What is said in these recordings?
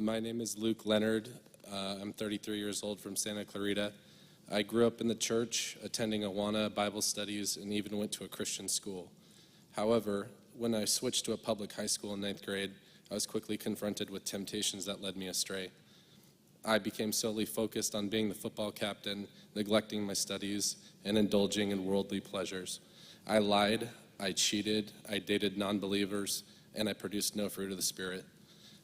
My name is Leonard. I'm 33 years old from Santa Clarita. I grew up in the church, attending Awana Bible studies, and even went to a Christian school. However, when I switched to a public high school in 9th grade, I was quickly confronted with temptations that led me astray. I became solely focused on being the football captain, neglecting my studies, and indulging in worldly pleasures. I lied, I cheated, I dated non-believers, and I produced no fruit of the Spirit.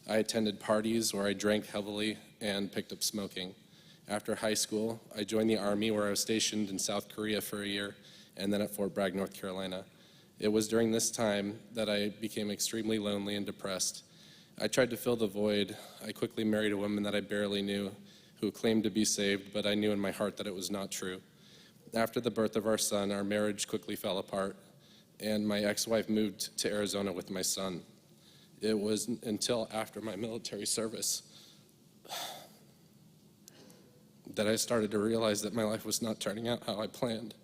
I attended parties where I drank heavily and picked up smoking. After high school, I joined the Army, where I was stationed in South Korea for a year, and then at Fort Bragg, North Carolina. It was during this time that I became extremely lonely and depressed. I tried to fill the void. I quickly married a woman that I barely knew, who claimed to be saved, but I knew in my heart that it was not true. After the birth of our son, our marriage quickly fell apart, and my ex-wife moved to Arizona with my son. It was until after my military service that I started to realize that my life was not turning out how I planned.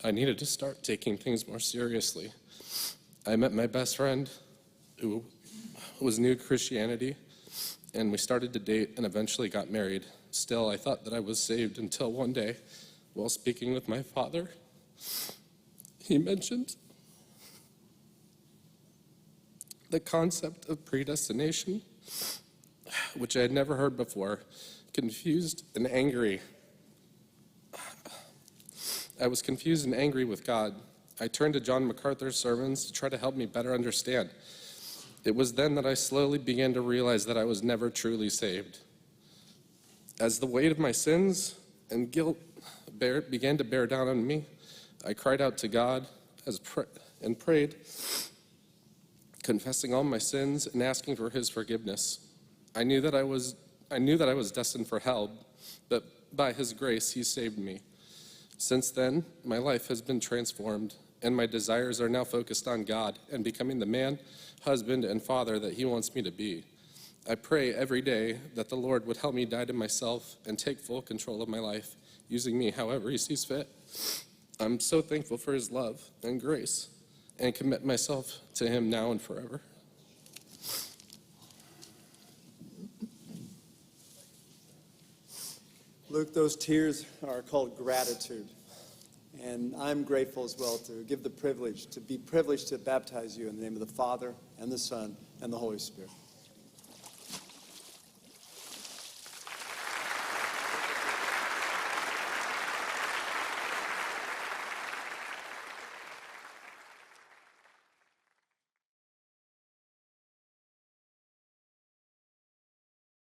I needed to start taking things more seriously. I met my best friend, who was new to Christianity, and we started to date and eventually got married. Still, I thought that I was saved until one day, while speaking with my father, he mentioned the concept of predestination, which I had never heard before. Confused and angry. I was confused and angry with God. I turned to John MacArthur's sermons to try to help me better understand. It was then that I slowly began to realize that I was never truly saved. As the weight of my sins and guilt began to bear down on me, I cried out to God and prayed, confessing all my sins and asking for his forgiveness. I knew that I was destined for hell, but by his grace, he saved me. Since then, my life has been transformed, and my desires are now focused on God and becoming the man, husband, and father that he wants me to be. I pray every day that the Lord would help me die to myself and take full control of my life, using me however he sees fit. I'm so thankful for his love and grace, and commit myself to him now and forever. Luke, those tears are called gratitude. And I'm grateful as well to be privileged to baptize you in the name of the Father and the Son and the Holy Spirit.